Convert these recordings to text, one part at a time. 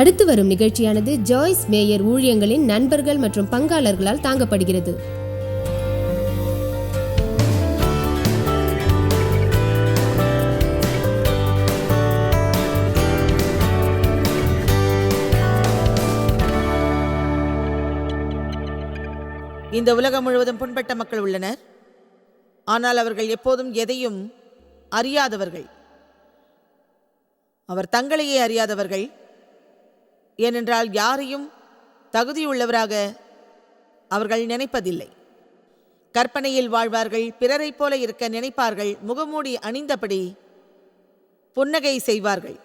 அடுத்து வரும் நிகழ்ச்சியானது ஜாய்ஸ் மேயர் ஊழியங்களின் நண்பர்கள் மற்றும் பங்காளர்களால் தாங்கப்படுகிறது. இந்த உலகம் முழுவதும் புண்பட்ட மக்கள் உள்ளனர். ஆனால் அவர்கள் எப்போதும் எதையும் அறியாதவர்கள். அவர் தங்களையே அறியாதவர்கள். ஏனென்றால் யாரையும் தகுதியுள்ளவராக அவர்கள் நினைப்பதில்லை. கற்பனையில் வாழ்வார்கள். பிறரை போல இருக்க நினைப்பார்கள். முகமூடி அணிந்தபடி புன்னகை செய்வார்கள்.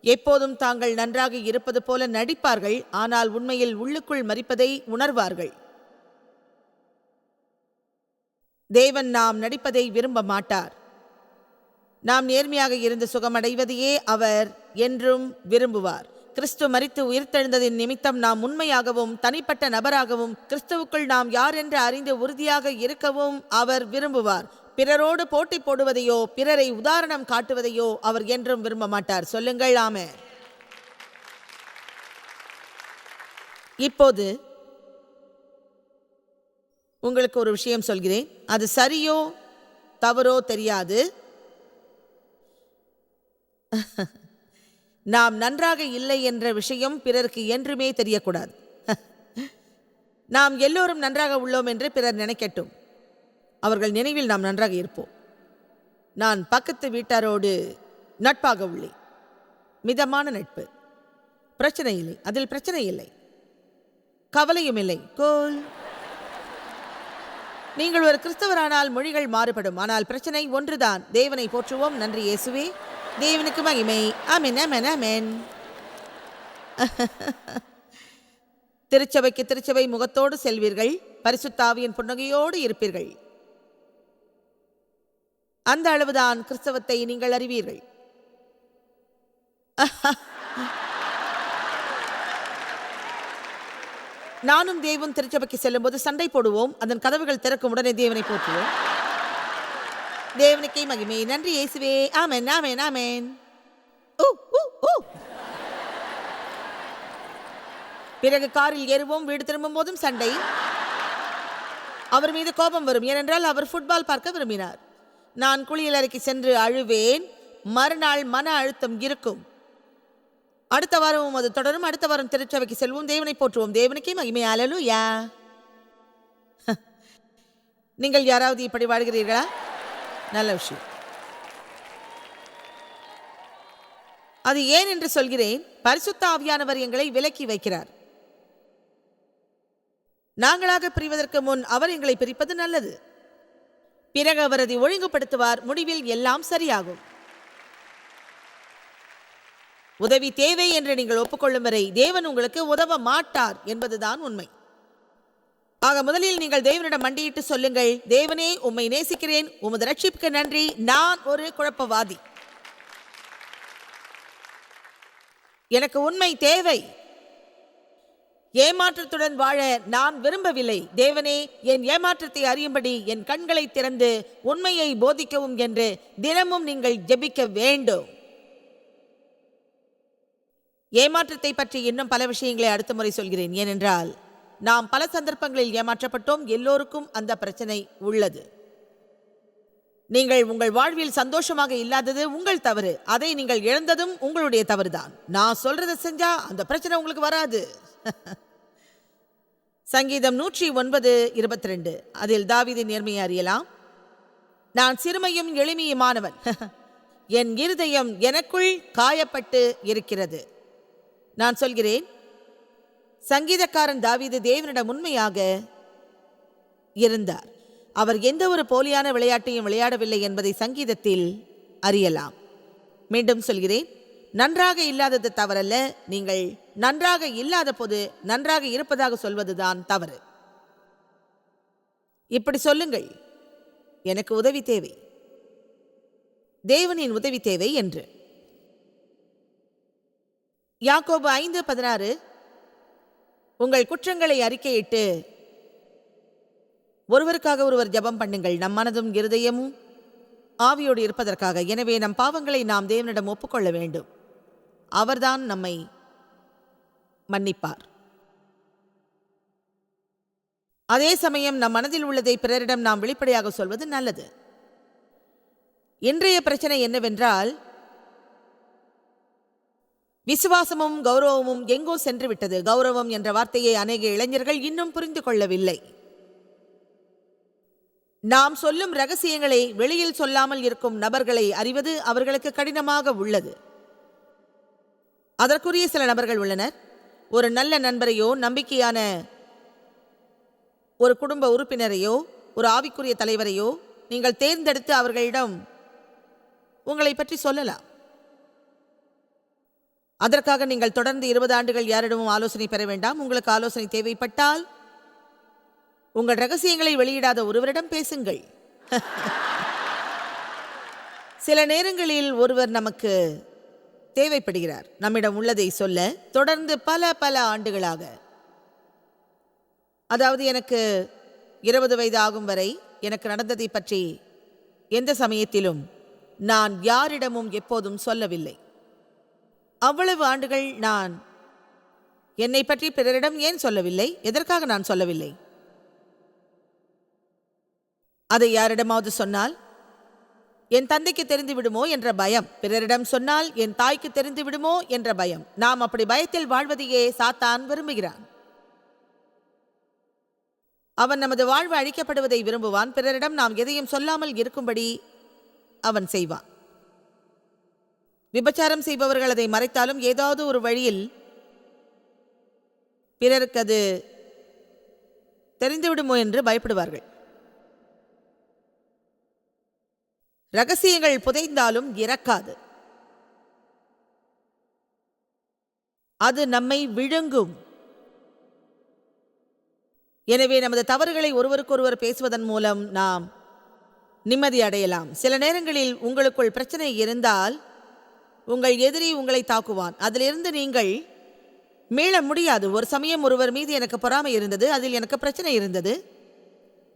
எப்போதும் தாங்கள் நன்றாக இருப்பது போல நடிப்பார்கள். ஆனால் உண்மையில் உள்ளுக்குள் மரிப்பதை உணர்வார்கள். தேவன் நாம் நடிப்பதை விரும்ப மாட்டார். நாம் நேர்மையாக இருந்து சுகமடைவதையே அவர் என்றும் விரும்புவார். கிறிஸ்து மரித்து உயிர்த்தெழுந்ததின் நிமித்தம் நாம் உண்மையாகவும் தனிப்பட்ட நபராகவும் கிறிஸ்துவுக்குள் நாம் யார் என்று அறிந்து உறுதியாக இருக்கவும் அவர் விரும்புவார். பிறரோடு போட்டி போடுவதையோ பிறரை உதாரணம் காட்டுவதையோ அவர் என்றும் விரும்ப மாட்டார். சொல்லுங்கள் ஆமென். இப்போது உங்களுக்கு ஒரு விஷயம் சொல்கிறேன். அது சரியோ தவறோ தெரியாது. நாம் நன்றாக இல்லை என்ற விஷயம் பிறருக்கு என்றுமே தெரியக்கூடாது. நாம் எல்லோரும் நன்றாக உள்ளோம் என்று பிறர் நினைக்கட்டும். அவர்கள் நினைவில் நாம் நன்றாக இருப்போம். நான் பக்கத்து வீட்டாரோடு நட்பாக உள்ளேன். மிதமான நட்பு. பிரச்சனை இல்லை. அதில் பிரச்சனை இல்லை. கவலையும் இல்லை. கோல். நீங்கள் ஒரு கிறிஸ்தவரானால் மொழிகள் மாறுபடும். ஆனால் பிரச்சனை ஒன்றுதான். தேவனை போற்றுவோம். நன்றி இயேசுவே. தேவனுக்கு மகிமை. ஆமென், ஆமென், ஆமென். திருச்சபைக்கு திருச்சபை முகத்தோடு செல்வீர்கள். பரிசுத்த ஆவியின் புன்னகையோடு இருப்பீர்கள். அந்த அளவுதான் கிறிஸ்தவத்தை நீங்கள் அறிவீர்கள். நானும் தேவன் திருச்சபைக்கு செல்லும் போது சண்டை போடுவோம். அதன் கதவுகள் திறக்கும் உடனே தேவனை போற்றுவோம். தேவனுக்கே மகிமை. நன்றி இயேசுவே. ஆமென், ஆமென், ஆமென். பிறகு காரில் ஏறுவோம். வீடு திரும்பும் போதும் சண்டை. அவர் மீது கோபம் வரும். ஏனென்றால் அவர் ஃபுட்பால் பார்க்க விரும்பினார். நான் குளியல் அறைக்கு சென்று அழுவேன். மறுநாள் மன அழுத்தம் இருக்கும். அடுத்த வாரமும் அது தொடரும். அடுத்த வாரம் திருச்சபைக்கு செல்வோம். தேவனை போற்றுவோம். தேவனுக்கே மகிமை. அல்லேலூயா. நீங்கள் யாராவது இப்படி வாழ்கிறீர்களா? நல்ல விஷயம். அது ஏன் என்று சொல்கிறேன். பரிசுத்த ஆவியானவர் எங்களை விலக்கி வைக்கிறார். நாங்களாக பிரிவதற்கு முன் அவர் எங்களை பிரிப்பது நல்லது. பிறகு அவர் அதை ஒழுங்குபடுத்துவார். முடிவில் எல்லாம் சரியாகும். உதவி தேவை என்று நீங்கள் ஒப்புக்கொள்ளும் வரை தேவன் உங்களுக்கு உதவ மாட்டார் என்பதுதான் உண்மை. ஆக முதலில் நீங்கள் தேவனிடம் மண்டியிட்டு சொல்லுங்கள், தேவனே, உம்மை நேசிக்கிறேன். உமது ரட்சிப்புக்கு நன்றி. நான் ஒரு குழப்பவாதி. எனக்கு உண்மை தேவை. ஏமாற்றத்துடன் வாழ நான் விரும்பவில்லை. தேவனே, என் ஏமாற்றத்தை அறியும்படி என் கண்களை திறந்து உண்மையை போதிக்கவும் என்று தினமும் நீங்கள் ஜெபிக்க வேண்டும். ஏமாற்றத்தை பற்றி இன்னும் பல விஷயங்களை அடுத்த முறை சொல்கிறேன். ஏனென்றால் நாம் பல சந்தர்ப்பங்களில் ஏமாற்றப்பட்டோம். எல்லோருக்கும் அந்த பிரச்சனை உள்ளது. நீங்கள் உங்கள் வாழ்வில் சந்தோஷமாக இல்லாதது உங்கள் தவறு. அதை நீங்கள் இழந்ததும் உங்களுடைய தவறுதான். நான் சொல்றதை செஞ்சா அந்த பிரச்சனை உங்களுக்கு வராது. சங்கீதம் 109:22. அதில் தாவீதின் நேர்மையை அறியலாம். நான் சிறுமையும் எளிமையுமானவன். என் இருதயம் எனக்குள் காயப்பட்டு இருக்கிறது. நான் சொல்கிறேன், சங்கீதக்காரன் தாவீது தேவனிடம் உண்மையாக இருந்தார். அவர் எந்த ஒரு போலியான விளையாட்டையும் விளையாடவில்லை என்பதை சங்கீதத்தில் அறியலாம். மீண்டும் சொல்கிறேன், நன்றாக இல்லாதது தவறல்ல. நீங்கள் நன்றாக இல்லாத போது நன்றாக இருப்பதாக சொல்வதுதான் தவறு. இப்படி சொல்லுங்கள், எனக்கு உதவி தேவை, தேவனின் உதவி தேவை என்று. யாக்கோபு 5:16. உங்கள் குற்றங்களை அறிக்கையிட்டு ஒருவருக்காக ஒருவர் ஜெபம் பண்ணுங்கள், நம் மனதும் இருதயமும் ஆவியோடு இருப்பதற்காக. எனவே நம் பாவங்களை நாம் தேவனிடம் ஒப்புக்கொள்ள வேண்டும். அவர்தான் நம்மை மன்னிப்பார். அதே சமயம் நம் மனதில் உள்ளதை பிறரிடம் நாம் வெளிப்படையாக சொல்வது நல்லது. இன்றைய பிரச்சனை என்னவென்றால், விசுவாசமும் கௌரவமும் எங்கோ சென்று விட்டது. கௌரவம் என்ற வார்த்தையை அநேக இளைஞர்கள் இன்னும் புரிந்து கொள்ளவில்லை. நாம் சொல்லும் ரகசியங்களை வெளியில் சொல்லாமல் இருக்கும் நபர்களை அறிவது அவர்களுக்கு கடினமாக உள்ளது. அதற்குரிய சில நபர்கள் உள்ளனர். ஒரு நல்ல நண்பரையோ, நம்பிக்கையான ஒரு குடும்ப உறுப்பினரையோ, ஒரு ஆவிக்குரிய தலைவரையோ நீங்கள் தேர்ந்தெடுத்து அவர்களிடம் உங்களை பற்றி சொல்லலாம். அதற்காக நீங்கள் தொடர்ந்து 20 ஆண்டுகள் யாரிடமும் ஆலோசனை பெற வேண்டாம். உங்களுக்கு ஆலோசனை தேவைப்பட்டால் உங்கள் ரகசியங்களை வெளியிடாத ஒருவரிடம் பேசுங்கள். சில நேரங்களில் ஒருவர் நமக்கு தேவைப்படுகிறார், நம்மிடம் உள்ளதை சொல்ல. தொடர்ந்து பல ஆண்டுகளாக, அதாவது எனக்கு 20 வயது ஆகும் வரை எனக்கு நடந்ததை பற்றி எந்த சமயத்திலும் நான் யாரிடமும் எப்போதும் சொல்லவில்லை. அவ்வளவு ஆண்டுகள் நான் என்னை பற்றி பிறரிடம் ஏன் சொல்லவில்லை? எதற்காக நான் சொல்லவில்லை? அதை யாரிடமாவது சொன்னால் என் தந்தைக்கு தெரிந்து விடுமோ என்ற பயம், பிறரிடம் சொன்னால் என் தாய்க்கு தெரிந்து விடுமோ என்ற பயம். நாம் அப்படி பயத்தில் வாழ்வதையே சாத்தான் விரும்புகிறான். அவன் நமது வாழ்வு அழிக்கப்படுவதை விரும்புவான். பிறரிடம் நாம் எதையும் சொல்லாமல் இருக்கும்படி அவன் செய்வான். விபச்சாரம் செய்பவர்கள் அதை மறைத்தாலும் ஏதாவது ஒரு வழியில் பிறருக்கு அது தெரிந்துவிடுமோ என்று பயப்படுவார்கள். ரகசியங்கள் புதைந்தாலும் இறக்காது, அது நம்மை விழுங்கும். எனவே நமது தவறுகளை ஒருவருக்கொருவர் பேசுவதன் மூலம் நாம் நிம்மதி அடையலாம். சில நேரங்களில் உங்களுக்குள் பிரச்சனை இருந்தால் உங்கள் எதிரி உங்களை தாக்குவான். அதிலிருந்து நீங்கள் மீள முடியாது. ஒரு சமயம் ஒருவர் மீது எனக்கு பொறாமை இருந்தது, அதில் எனக்கு பிரச்சனை இருந்தது.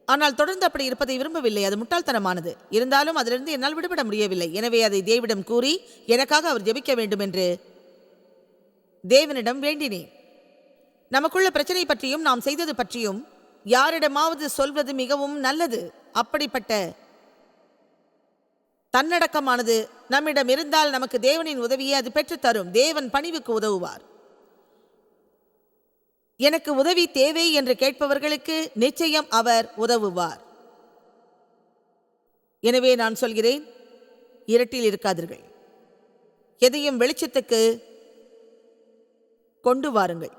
ஆனால் தொடர்ந்து அப்படி இருப்பதை விரும்பவில்லை. அது முட்டாள்தனமானது. இருந்தாலும் அதிலிருந்து என்னால் விடுபட முடியவில்லை. எனவே அதை தேவனிடம் கூறி எனக்காக அவர் ஜெபிக்க வேண்டும் என்று தேவனிடம் வேண்டினேன். நமக்குள்ள பிரச்சனை பற்றியும் நாம் செய்தது பற்றியும் யாரிடமாவது சொல்வது மிகவும் நல்லது. அப்படிப்பட்ட தன்னடக்கமானது நம்மிடம் இருந்தால் நமக்கு தேவனின் உதவியை அது பெற்றுத்தரும். தேவன் பணிவுக்கு உதவுவார். எனக்கு உதவி தேவை என்று கேட்பவர்களுக்கு நிச்சயம் அவர் உதவுவார். எனவே நான் சொல்கிறேன், இருட்டில் இருக்காதீர்கள். எதையும் வெளிச்சத்துக்கு கொண்டு வாருங்கள்.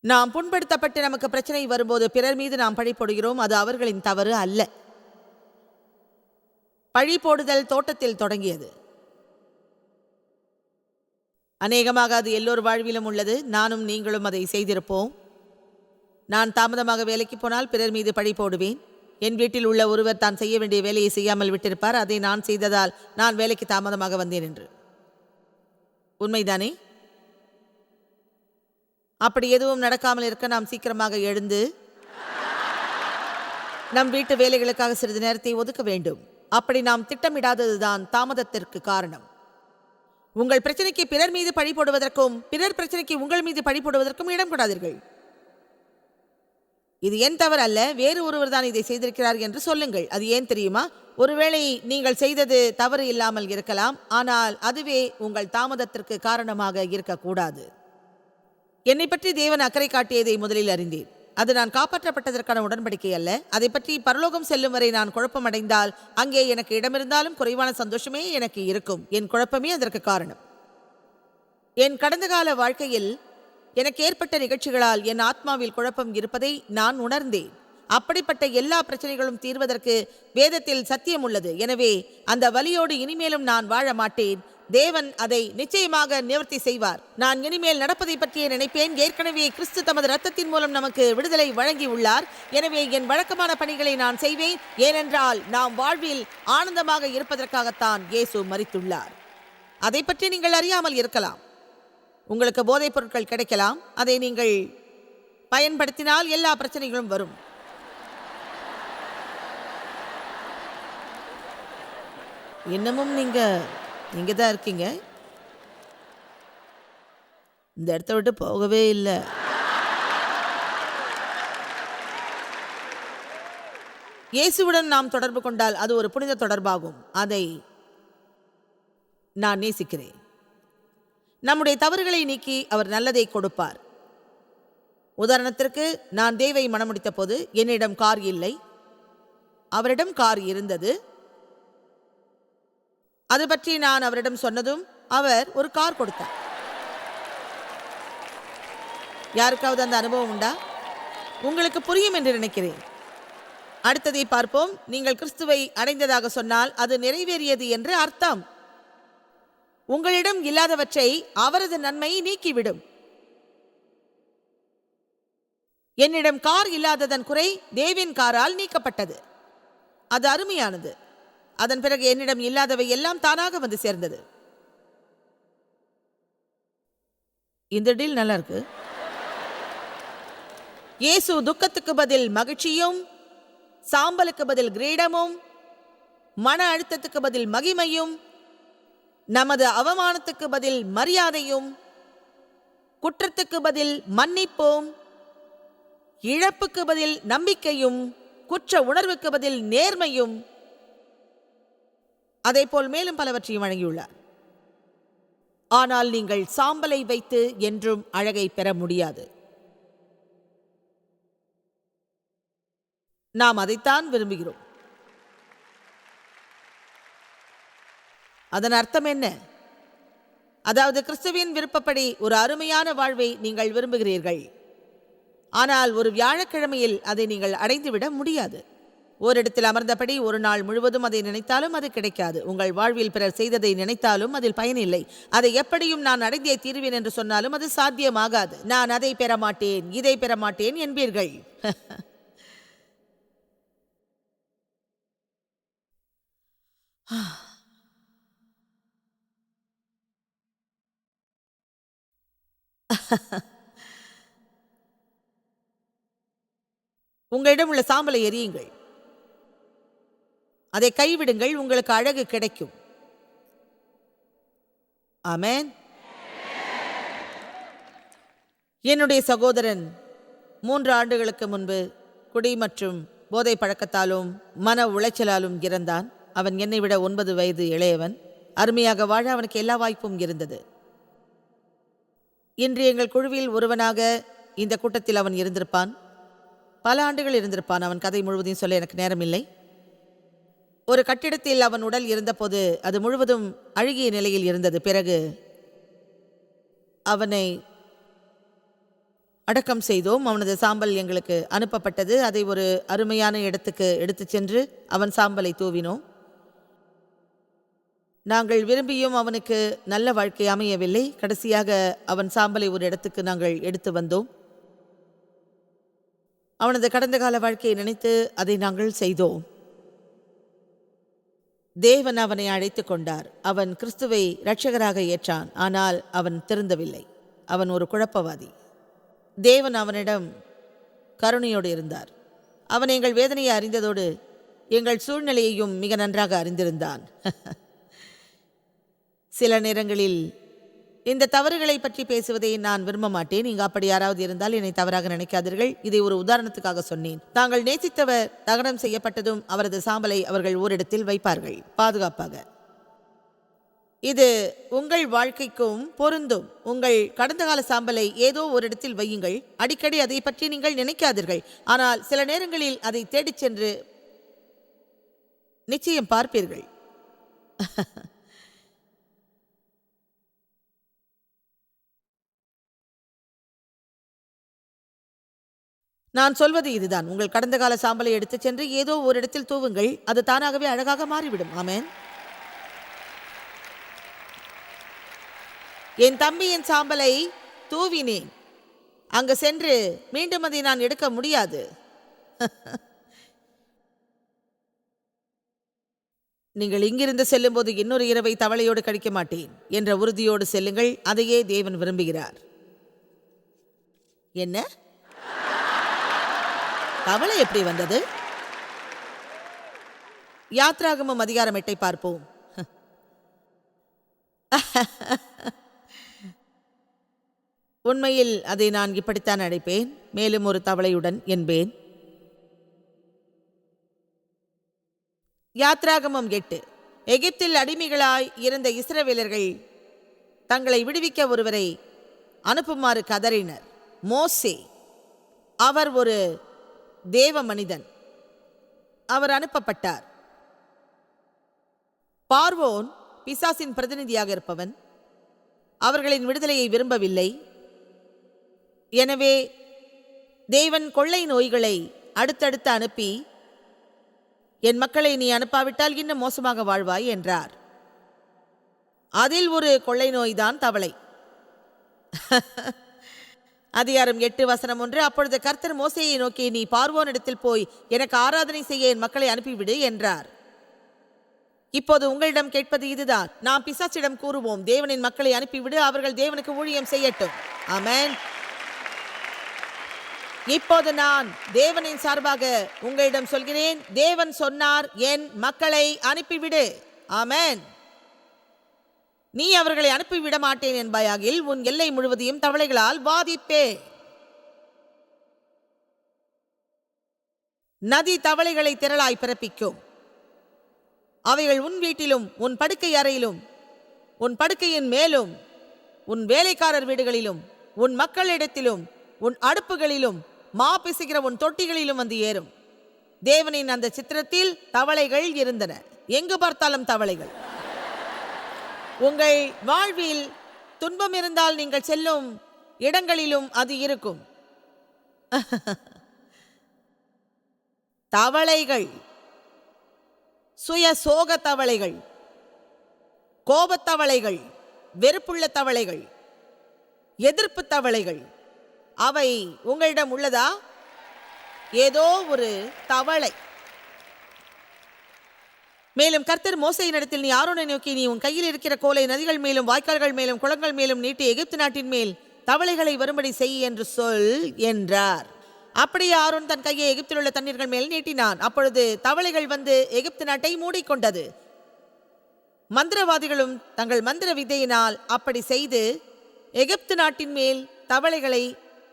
நாம் புண்படுத்தப்பட்டு நமக்கு பிரச்சனை வரும்போது பிறர் மீது நாம் பழி போடுகிறோம். அது அவர்களின் தவறு அல்ல. பழி போடுதல் தோட்டத்தில் தொடங்கியது. அநேகமாக அது எல்லோர் வாழ்விலும் உள்ளது. நானும் நீங்களும் அதை செய்திருப்போம். நான் தாமதமாக வேலைக்கு போனால் பிறர் மீது பழி போடுவேன். என் வீட்டில் உள்ள ஒருவர் தான் செய்ய வேண்டிய வேலையை செய்யாமல் விட்டிருப்பார். அதை நான் செய்ததால் நான் வேலைக்கு தாமதமாக வந்தேன் என்று. உண்மைதானே? அப்படி எதுவும் நடக்காமல் இருக்க நாம் சீக்கிரமாக எழுந்து நம் வீட்டு வேலைகளுக்காக சிறிது நேரத்தை ஒதுக்க வேண்டும். அப்படி நாம் திட்டமிடாததுதான் தாமதத்திற்கு காரணம். உங்கள் பிரச்சனைக்கு பிறர் மீது பழி போடுவதற்கும் பிறர் பிரச்சனைக்கு உங்கள் மீது பழி போடுவதற்கும் இடம் கொடாதீர்கள். இது என் தவறு அல்ல, வேறு ஒருவர் தான் இதை செய்திருக்கிறார் என்று சொல்லுங்கள். அது ஏன் தெரியுமா? ஒருவேளை நீங்கள் செய்தது தவறு இல்லாமல் இருக்கலாம், ஆனால் அதுவே உங்கள் தாமதத்திற்கு காரணமாக இருக்கக்கூடாது. என்னை பற்றி தேவன் அக்கறை காட்டியதை முதலில் அறிந்தேன். அது நான் காப்பாற்றப்பட்டதற்கான உடன்படிக்கை அல்ல. அதை பற்றி பரலோகம் செல்லும் வரை நான் குழப்பமடைந்தால் அங்கே எனக்கு இடமிருந்தாலும் குறைவான சந்தோஷமே எனக்கு இருக்கும். என் குழப்பமே அதற்கு காரணம். என் கடந்த கால வாழ்க்கையில் எனக்கு ஏற்பட்ட நிகழ்ச்சிகளால் என் ஆத்மாவில் குழப்பம் இருப்பதை நான் உணர்ந்தேன். அப்படிப்பட்ட எல்லா பிரச்சனைகளும் தீர்வதற்கு வேதத்தில் சத்தியம் உள்ளது. எனவே அந்த வலியோடு இனிமேலும் நான் வாழ மாட்டேன். தேவன் அதை நிச்சயமாக நிவர்த்தி செய்வார். நான் இனிமேல் நடப்பதை பற்றிய நினைப்பேன். ஏற்கனவே கிறிஸ்து தமது இரத்தத்தின் மூலம் நமக்கு விடுதலை வழங்கி உள்ளார். எனவே என் வழக்கமான பணிகளை நான் செய்வேன். ஏனென்றால் நாம் வாழ்வில் ஆனந்தமாக இருப்பதற்காகத்தான் இயேசு மரித்துள்ளார். அதை பற்றி நீங்கள் அறியாமல் இருக்கலாம். உங்களுக்கு போதைப் பொருட்கள் கிடைக்கலாம். அதை நீங்கள் பயன்படுத்தினால் எல்லா பிரச்சனைகளும் வரும். இன்னமும் நீங்க நீங்க தான் இருக்கீங்க, இந்த இடத்த விட்டு போகவே இல்லை. இயேசுவுடன் நாம் தொடர்பு கொண்டால் அது ஒரு புனித தொடர்பாகும். அதை நான் நேசிக்கிறேன். நம்முடைய தவறுகளை நீக்கி அவர் நல்லதை கொடுப்பார். உதாரணத்திற்கு, நான் தேவை மணமுடித்த போது என்னிடம் கார் இல்லை, அவரிடம் கார் இருந்தது. அது பற்றி நான் அவரிடம் சொன்னதும் அவர் ஒரு கார் கொடுத்தார். யாருக்காவது அந்த அனுபவம் உண்டா? உங்களுக்கு புரியும் என்று நினைக்கிறேன். அடுத்ததை பார்ப்போம். நீங்கள் கிறிஸ்துவை அடைந்ததாக சொன்னால் அது நிறைவேறியது என்று அர்த்தம். உங்களிடம் இல்லாதவற்றை அவரது நன்மை நீக்கிவிடும். என்னிடம் கார் இல்லாததன் குறை தேவின் காரால் நீக்கப்பட்டது. அது அருமையானது. அதன் பிறகு என்னிடம் இல்லாதவை எல்லாம் தானாக வந்து சேர்ந்தது. இந்த டீல் நல்லா இருக்கு. இயேசு துக்கத்துக்கு பதில் மகிழ்ச்சியும், சாம்பலுக்கு பதில் கிரீடமும், மன அழுத்தத்துக்கு பதில் மகிமையும், நமது அவமானத்துக்கு பதில் மரியாதையும், குற்றத்துக்கு பதில் மன்னிப்பும், இழப்புக்கு பதில் நம்பிக்கையும், குற்ற உணர்வுக்கு பதில் நேர்மையும், அதேபோல் மேலும் பலவற்றையும் வழங்கியுள்ளார். ஆனால் நீங்கள் சாம்பலை வைத்து என்றும் அழகை பெற முடியாது. நாம் அதைத்தான் விரும்புகிறோம். அதன் அர்த்தம் என்ன? அதாவது கிறிஸ்துவின் விருப்பப்படி ஒரு அருமையான வாழ்வை நீங்கள் விரும்புகிறீர்கள். ஆனால் ஒரு வியாழக்கிழமையில் அதை நீங்கள் அடைந்துவிட முடியாது. ஓரிடத்தில் அமர்ந்தபடி ஒரு நாள் முழுவதும் அதை நினைத்தாலும் அது கிடைக்காது. உங்கள் வாழ்வில் பிறர் செய்ததை நினைத்தாலும் அதில் பயனில்லை. அதை எப்படியும் நான் அடைந்தே தீர்வேன் என்று சொன்னாலும் அது சாத்தியமாகாது. நான் அதை பெற மாட்டேன், இதை பெற மாட்டேன் என்பீர்கள். உங்களிடம் உள்ள சாம்பலை எரியுங்கள், அதை கைவிடுங்கள், உங்களுக்கு அழகு கிடைக்கும். ஆமென். என்னுடைய சகோதரன் 3 ஆண்டுகளுக்கு முன்பு குடி மற்றும் போதை பழக்கத்தாலும் மன உளைச்சலாலும் இறந்தான். அவன் என்னை விட 9 வயது இளையவன். அருமையாக வாழ அவனுக்கு எல்லா வாய்ப்பும் இருந்தது. இன்று எங்கள் குழுவில் ஒருவனாக இந்த கூட்டத்தில் அவன் இருந்திருப்பான். பல ஆண்டுகள் இருந்திருப்பான். அவன் கதை முழுவதையும் சொல்ல எனக்கு நேரமில்லை. ஒரு கட்டிடத்தில் அவன் உடல் இருந்தபோது அது முழுவதும் அழுகிய நிலையில் இருந்தது. பிறகு அவனை அடக்கம் செய்தோம். அவனது சாம்பல் எங்களுக்கு அனுப்பப்பட்டது. அதை ஒரு அருமையான இடத்துக்கு எடுத்துச் சென்று அவன் சாம்பலை தூவினோம். நாங்கள் விரும்பியும் அவனுக்கு நல்ல வாழ்க்கை அமையவில்லை. கடைசியாக அவன் சாம்பலை ஒரு இடத்துக்கு நாங்கள் எடுத்து வந்தோம். அவனது கடந்த கால வாழ்க்கையை நினைத்து அதை நாங்கள் செய்தோம். தேவன் அவனை அழைத்து கொண்டார். அவன் கிறிஸ்துவை இரட்சகராக ஏற்றான். ஆனால் அவன் திருந்தவில்லை. அவன் ஒரு குழப்பவாதி. தேவன் அவனிடம் கருணையோடு இருந்தார். அவன் எங்கள் வேதனையை அறிந்ததோடு எங்கள் சூழ்நிலையையும் மிக நன்றாக அறிந்திருந்தான். சில நேரங்களில் இந்த தவறுகளை பற்றி பேசுவதை நான் விரும்ப மாட்டேன். இங்கு அப்படி யாராவது இருந்தால் என்னை தவறாக நினைக்காதீர்கள். இதை ஒரு உதாரணத்துக்காக சொன்னேன். தாங்கள் நேசித்தவர் தகனம் செய்யப்பட்டதும் அவரது சாம்பலை அவர்கள் ஓரிடத்தில் வைப்பார்கள், பாதுகாப்பாக. இது உங்கள் வாழ்க்கைக்கும் பொருந்தும். உங்கள் கடந்த கால சாம்பலை ஏதோ ஒரு இடத்தில் வையுங்கள். அடிக்கடி அதை பற்றி நீங்கள் நினைக்காதீர்கள். ஆனால் சில நேரங்களில் அதை தேடிச் சென்று நிச்சயம் பார்ப்பீர்கள். நான் சொல்வது இதுதான். உங்கள் கடந்த கால சாம்பலை எடுத்துச் சென்று ஏதோ ஒரு இடத்தில் தூவுங்கள். அது தானாகவே அழகாக மாறிவிடும். ஆமென். என் தம்பியின் சாம்பலை தூவினேன். அங்கு சென்று மீண்டும் அதை நான் எடுக்க முடியாது. நீங்கள் இங்கிருந்து செல்லும்போது இன்னொரு இரவை தவளையோடு கழிக்க மாட்டேன் என்ற உறுதியோடு செல்லுங்கள். அதையே தேவன் விரும்புகிறார். என்ன? தவளை எப்படி வந்தது? யாத்ராகமம் அதிகாரம் 8 பார்ப்போம். உண்மையில் அதை நான் இப்படித்தான் அழைப்பேன். மேலும் ஒரு தவளையுடன் என்பேன். யாத்ராகமம் 8. எகிப்தில் அடிமைகளாய் இருந்த இஸ்ரவேலர்கள் தங்களை விடுவிக்க ஒருவரை அனுப்புமாறு கதறினர். மோசே, அவர் ஒரு தேவ மனிதன், அவர் அனுப்பப்பட்டார். பார்வோன் பிசாசின் பிரதிநிதியாக இருப்பவன். அவர்களின் விடுதலையை விரும்பவில்லை. எனவே தேவன் கொள்ளை நோய்களை அடுத்தடுத்து அனுப்பி, என் மக்களை நீ அனுப்பாவிட்டால் இன்னும் மோசமாக வாழ்வாய் என்றார். அதில் ஒரு கொள்ளை நோய்தான் தவளை. அதிகாரம் 8:1. அப்பொழுது கர்த்தர் மோசேயை நோக்கி, நீ பார்வோனிடத்தில் போய் எனக்கு ஆராதனை செய்ய என் மக்களை அனுப்பிவிடு என்றார். இப்போது உங்களிடம் கேட்பது இதுதான். நாம் பிசாசிடம் கூறுவோம், தேவனின் மக்களை அனுப்பிவிடு, அவர்கள் தேவனுக்கு ஊழியம் செய்யட்டும். ஆமென். இப்போது நான் தேவனின் சார்பாக உங்களிடம் சொல்கிறேன், தேவன் சொன்னார், என் மக்களை அனுப்பிவிடு. ஆமென். நீ அவர்களை அனுப்பிவிட மாட்டேன் என்பாயாகில் உன் எல்லை முழுவதையும் தவளைகளால் வாதிப்பே. நதி தவளைகளை திரளாய் பிறப்பிக்கும். அவைகள் உன் வீட்டிலும் உன் படுக்கை அறையிலும் உன் படுக்கையின் மேலும் உன் வேலைக்காரர் வீடுகளிலும் உன் மக்களிடத்திலும் உன் அடுப்புகளிலும் மா பிசுகிற உன் தொட்டிகளிலும் வந்து ஏறும். தேவனின் அந்த சித்திரத்தில் தவளைகள் இருந்தன. எங்கு பார்த்தாலும் தவளைகள். உங்கள் வாழ்வில் துன்பம் இருந்தால் நீங்கள் செல்லும் இடங்களிலும் அது இருக்கும். தவளைகள், சுய சோக தவளைகள், கோபத்தவளைகள், வெறுப்புள்ள தவளைகள், எதிர்ப்பு தவளைகள், அவை உங்களிடம் உள்ளதா? ஏதோ ஒரு தவளை. மேலும் கர்த்தர் மோசேயினிடத்தில், நீ ஆரோனை நோக்கி, நீ உன் கையில் இருக்கிற கோலை நதிகள் மேலும் வாய்க்கால்கள் மேலும் குளங்கள் மேலும் நீட்டி எகிப்து நாட்டின் மேல் தவளைகளை வரும்படி செய் என்று சொல் என்றார். அப்படியே ஆரோன் தன் கையை எகிப்தில் உள்ள தண்ணீர்கள் மேல் நீட்டினான். அப்பொழுது தவளைகள் வந்து எகிப்து நாட்டை மூடிக்கொண்டது. மந்திரவாதிகளும் தங்கள் மந்திர வித்தையினால் அப்படி செய்து எகிப்து நாட்டின் மேல் தவளைகளை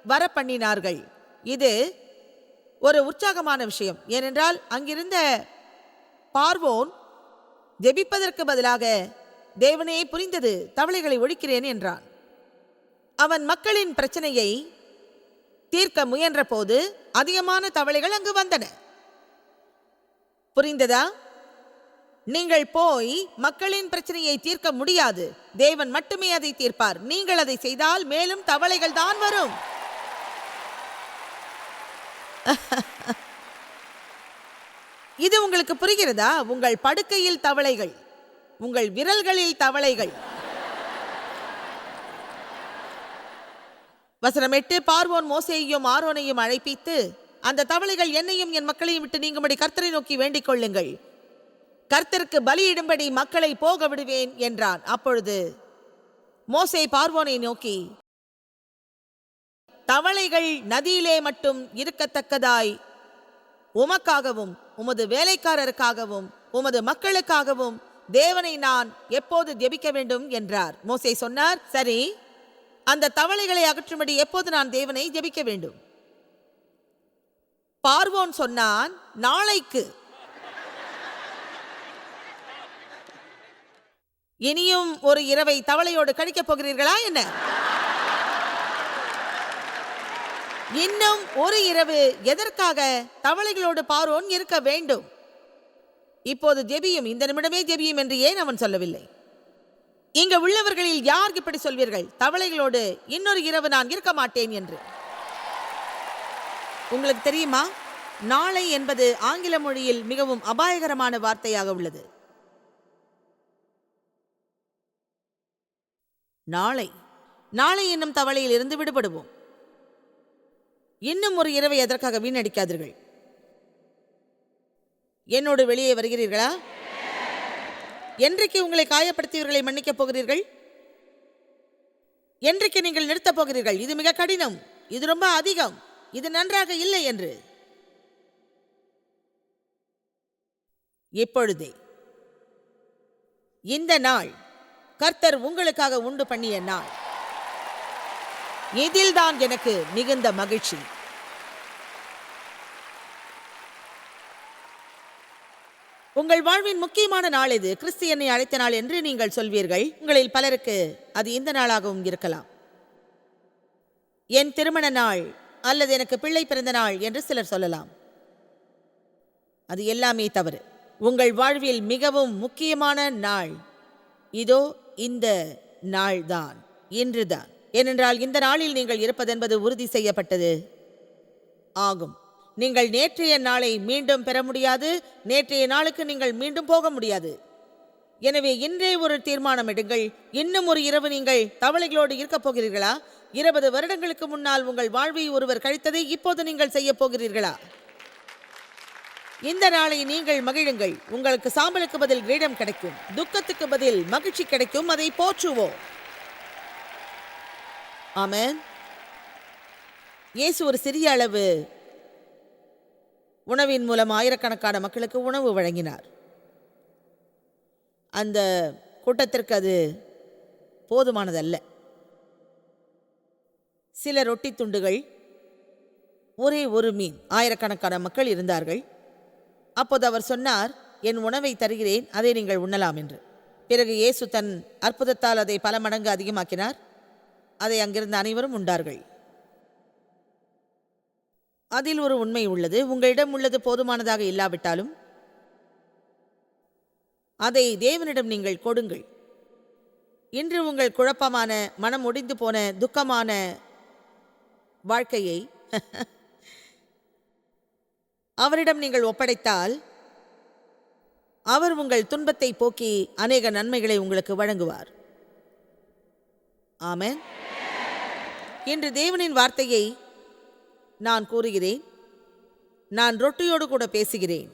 வர பண்ணினார்கள். இது ஒரு உற்சாகமான விஷயம். ஏனென்றால் அங்கிருந்த பார்வோன் ஜெபிப்பதற்கு பதிலாக, தேவனே புரிந்தது, தவளைகளை ஒழிக்கிறேன் என்றான். அவன் மக்களின் பிரச்சனையை தீர்க்க முயன்ற போது அதிகமான தவளைகள் அங்கு வந்தன. புரிந்ததா? நீங்கள் போய் மக்களின் பிரச்சனையை தீர்க்க முடியாது. தேவன் மட்டுமே அதை தீர்ப்பார். நீங்கள் அதை செய்தால் மேலும் தவளைகள் தான் வரும். இது உங்களுக்கு புரிகிறதா? உங்கள் படுக்கையில் தவளைகள், உங்கள் விரல்களில் தவளைகள். வசனம் 8. பார்வோன் மோசேயையும் ஆரோனையும் அழைப்பித்து, அந்த தவளைகள் என்னையும் என் மக்களையும் விட்டு நீங்கும்படி கர்த்தரை நோக்கி வேண்டிக் கொள்ளுங்கள். கர்த்தருக்கு பலியிடும்படி மக்களை போக விடுவேன் என்றான். அப்பொழுது மோசே பார்வோனை நோக்கி, தவளைகள் நதியிலே மட்டும் இருக்கத்தக்கதாய் உமக்காகவும் உமது வேலைக்காரருக்காகவும் உமது மக்களுக்காகவும் தேவனை நான் எப்போது ஜெபிக்க வேண்டும் என்றார். மோசே சொன்னார், சரி, அந்த தவளைகளை அகற்றும்படி எப்போது நான் தேவனை ஜெபிக்க வேண்டும்? பார்வோன் சொன்னான், நாளைக்கு. இனியும் ஒரு இரவை தவளையோடு கழிக்கப் போகிறீர்களா என்ன? இன்னும் ஒரு இரவு எதற்காக தவளைகளோடு பார்வோன் இருக்க வேண்டும்? இப்போது ஜெபியும், இந்த நிமிடமே ஜெபியும் என்று ஏன் அவன் சொல்லவில்லை? இங்க உள்ளவர்களில் யார் இப்படி சொல்வீர்கள், தவளைகளோடு இன்னொரு இரவு நான் இருக்க மாட்டேன் என்று? உங்களுக்கு தெரியுமா, நாளை என்பது ஆங்கில மொழியில் மிகவும் அபாயகரமான வார்த்தையாக உள்ளது. நாளை, நாளை என்னும் தவளையில் இருந்து விடுபடுவோம். இன்னும் ஒரு இரவை எதற்காக வீணடிக்காதீர்கள். என்னோடு வெளியே வருகிறீர்களா? என்றைக்கு உங்களை காயப்படுத்தியவர்களை மன்னிக்கப் போகிறீர்கள்? என்றைக்கு நீங்கள் நிறுத்தப் போகிறீர்கள், இது மிக கடினம், இது ரொம்ப அதிகம், இது நன்றாக இல்லை என்று? இப்பொழுதே, இந்த நாள் கர்த்தர் உங்களுக்காக உண்டு பண்ணிய நாள். இதில்தான் எனக்கு மிகுந்த மகிழ்ச்சி. உங்கள் வாழ்வின் முக்கியமான நாள் இது. கிறிஸ்து என்னை அழைத்த நாள் என்று நீங்கள் சொல்வீர்கள். உங்களில் பலருக்கு அது இந்த நாளாகவும் இருக்கலாம். என் திருமண நாள் அல்லது எனக்கு பிள்ளை பிறந்த நாள் என்று சிலர் சொல்லலாம். அது எல்லாமே தவறு. உங்கள் வாழ்வில் மிகவும் முக்கியமான நாள் இதோ இந்த நாள்தான், இன்றுதான். ஏனென்றால் இந்த நாளில் நீங்கள் இருப்பதென்பது உறுதி செய்யப்பட்டது ஆகும். நீங்கள் நேற்றைய நாளை மீண்டும் பெற முடியாது. நேற்றைய நாளுக்கு நீங்கள் மீண்டும் போக முடியாது. எனவே இன்றே ஒரு தீர்மானம் எடுங்கள். இன்னும் ஒரு இரவு நீங்கள் தவளைகளோடு இருக்கப் போகிறீர்களா? 20 வருடங்களுக்கு முன்னால் உங்கள் வாழ்வை ஒருவர் கழித்ததை இப்போது நீங்கள் செய்ய போகிறீர்களா? இந்த நாளை நீங்கள் மகிழுங்கள். உங்களுக்கு சாம்பலுக்கு பதில் கிரீடம் கிடைக்கும், துக்கத்துக்கு பதில் மகிழ்ச்சி கிடைக்கும். அதை போற்றுவோம். ஆமென். இயேசு ஒரு சிறிய அளவு உணவின் மூலம் ஆயிரக்கணக்கான மக்களுக்கு உணவு வழங்கினார். அந்த கூட்டத்திற்கு அது போதுமானதல்ல. சில ரொட்டி துண்டுகள், ஒரே ஒரு மீன். ஆயிரக்கணக்கான மக்கள் இருந்தார்கள். அப்போது அவர் சொன்னார், என் உணவை தருகிறேன், அதை நீங்கள் உண்ணலாம் என்று. பிறகு இயேசு தன் அற்புதத்தால் அதை பல மடங்கு அதிகமாக்கினார். அதை அங்கிருந்த அனைவரும் உண்டார்கள். அதில் ஒரு உண்மை உள்ளது. உங்களிடம் உள்ளது போதுமானதாக இல்லாவிட்டாலும் அதை தேவனிடம் நீங்கள் கொடுங்கள். இன்று உங்கள் குழப்பமான, மனம் ஒடிந்து போன, துக்கமான வாழ்க்கையை அவரிடம் நீங்கள் ஒப்படைத்தால் அவர் உங்கள் துன்பத்தை போக்கி அநேக நன்மைகளை உங்களுக்கு வழங்குவார். ஆமென். இன்று தேவனின் வார்த்தையை நான் கூறுகிறேன். நான் ரொட்டியோடு கூட பேசுகிறேன்.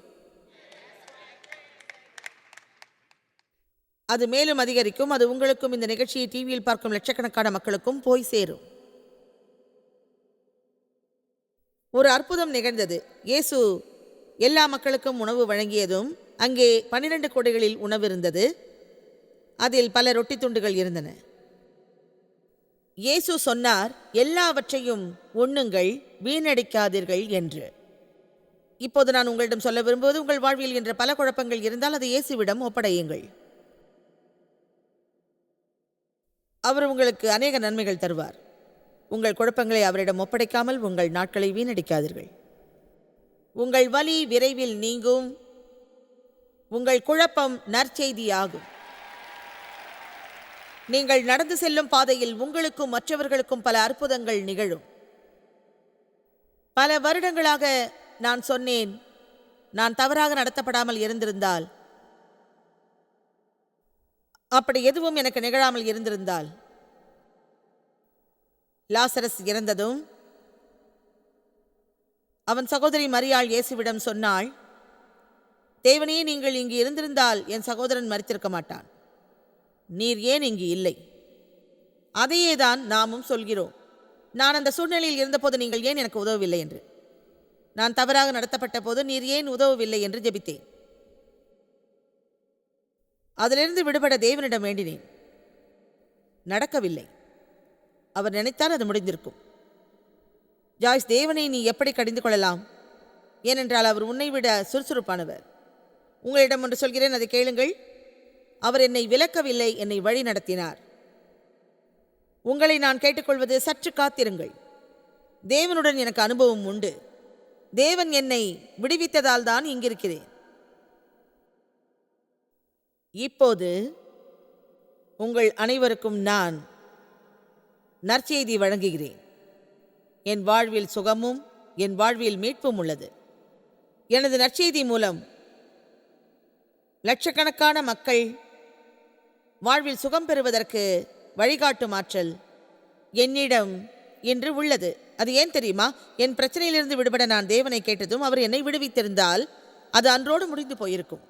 அது மேலும் அதிகரிக்கும். அது உங்களுக்கும் இந்த நிகழ்ச்சியை டிவியில் பார்க்கும் லட்சக்கணக்கான மக்களுக்கும் போய் சேரும். ஒரு அற்புதம் நிகழ்ந்தது. இயேசு எல்லா மக்களுக்கும் உணவு வழங்கியதும் அங்கே 12 கூடைகளில் உணவு இருந்தது. அதில் பல ரொட்டி துண்டுகள் இருந்தன. இயேசு சொன்னார், எல்லாவற்றையும் உண்ணுங்கள், வீணடிக்காதீர்கள் என்று. இப்போது நான் உங்களிடம் சொல்ல விரும்புவது, உங்கள் வாழ்வில் என்ற பல குழப்பங்கள் இருந்தால் அதை இயேசுவிடம் ஒப்படையுங்கள். அவர் உங்களுக்கு அநேக நன்மைகள் தருவார். உங்கள் குழப்பங்களை அவரிடம் ஒப்படைக்காமல் உங்கள் நாட்களை வீணடிக்காதீர்கள். உங்கள் வலி விரைவில் நீங்கும். உங்கள் குழப்பம் நற்செய்தியாகும். நீங்கள் நடந்து செல்லும் பாதையில் உங்களுக்கும் மற்றவர்களுக்கும் பல அற்புதங்கள் நிகழும். பல வருடங்களாக நான் சொன்னேன், நான் தவறாக நடத்தப்படாமல் இருந்திருந்தால், அப்படி எதுவும் எனக்கு நிகழாமல் இருந்திருந்தால், லாசரஸ் இறந்ததும் அவன் சகோதரி மரியாள் இயேசுவிடம் சொன்னாள், தேவனே, நீங்கள் இங்கு இருந்திருந்தால் என் சகோதரன் மரித்திருக்க மாட்டான். நீர் ஏன் இங்கு இல்லை? அதையே தான் நாமும் சொல்கிறோம். நான் அந்த சூழ்நிலையில் இருந்தபோது நீங்கள் ஏன் எனக்கு உதவவில்லை என்று. நான் தவறாக நடத்தப்பட்ட போது நீர் ஏன் உதவவில்லை என்று ஜெபித்தேன். அதிலிருந்து விடுபட தேவனிடம் வேண்டினேன். நடக்கவில்லை. அவர் நினைத்தால் அது முடிந்திருக்கும். ஜாய்ஸ், தேவனை நீ எப்படி கடிந்து கொள்ளலாம்? ஏனென்றால் அவர் உன்னை விட சுறுசுறுப்பானவர். உங்களிடம் ஒன்று சொல்கிறேன், அதை கேளுங்கள். அவர் என்னை விலக்கவில்லை, என்னை வழி நடத்தினார். உங்களை நான் கேட்டுக்கொள்வது, சற்று காத்திருங்கள். தேவனுடன் எனக்கு அனுபவம் உண்டு. தேவன் என்னை விடுவித்ததால் தான் இங்கிருக்கிறேன். இப்போது உங்கள் அனைவருக்கும் நான் நற்செய்தி வழங்குகிறேன். என் வாழ்வில் சுகமும் என் வாழ்வில் மீட்பும் உள்ளது. எனது நற்செய்தி மூலம் லட்சக்கணக்கான மக்கள் வாழ்வில் சுகம் பெறுவதற்கு வழிகாட்டும் ஆற்றல் என்னிடம் இன்று உள்ளது. அது ஏன் தெரியுமா? என் பிரச்சனையிலிருந்து விடுபட நான் தேவனை கேட்டதும் அவர் என்னை விடுவித்திருந்தால் அது அன்றோடு முடிந்து போயிருக்கும்.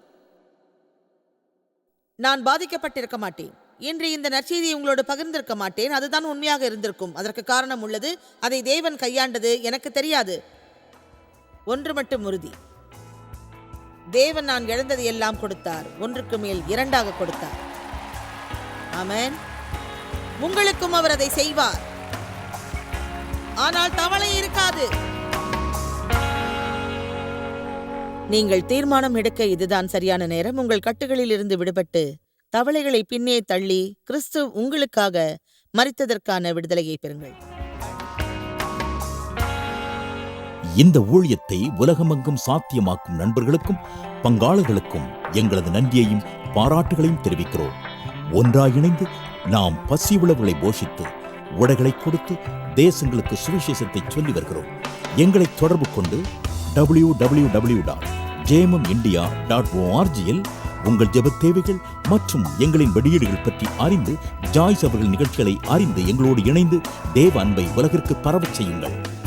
நான் பாதிக்கப்பட்டிருக்க மாட்டேன். இன்று இந்த நற்செய்தியை உங்களோடு பகிர்ந்திருக்க மாட்டேன். அதுதான் உண்மையாக இருந்திருக்கும். அதற்கு காரணம் உள்ளது. அதை தேவன் கையாண்டது எனக்கு தெரியாது. ஒன்று மட்டும் உறுதி, தேவன் நான் இழந்ததை எல்லாம் கொடுத்தார். ஒன்றுக்கு மேல் இரண்டாக கொடுத்தார். ஆமென். உங்களுக்கும் அவர் அதை செய்வார். ஆனால் தவளை இருக்காது. நீங்கள் தீர்மானம் எடுக்க இதுதான் சரியான நேரம். உங்கள் கட்டுகளில் இருந்து விடுபட்டு தவளைகளை பின்னே தள்ளி கிறிஸ்து உங்களுக்காக மரித்ததற்கான விடுதலையை பெறுங்கள். இந்த ஊழியத்தை உலகமெங்கும் சாத்தியமாக்கும் நண்பர்களுக்கும் பங்காளர்களுக்கும் எங்களது நன்றியையும் பாராட்டுகளையும் தெரிவிக்கிறோம். ஒன்றாய் இணைந்து நாம் பசி உழவுகளை போஷித்து உடைகளை கொடுத்து தேசங்களுக்கு சுவிசேஷத்தை சொல்லி வருகிறோம். எங்களை தொடர்பு கொண்டு www.jmumindia.org-இல் உங்கள் ஜெபத் தேவைகள் மற்றும் எங்களின் வெளியீடுகள் பற்றி அறிந்து ஜாய்ஸ் அவர்கள் நிகழ்ச்சிகளை அறிந்து எங்களோடு இணைந்து தேவ அன்பை உலகிற்கு பரவச் செய்யுங்கள்.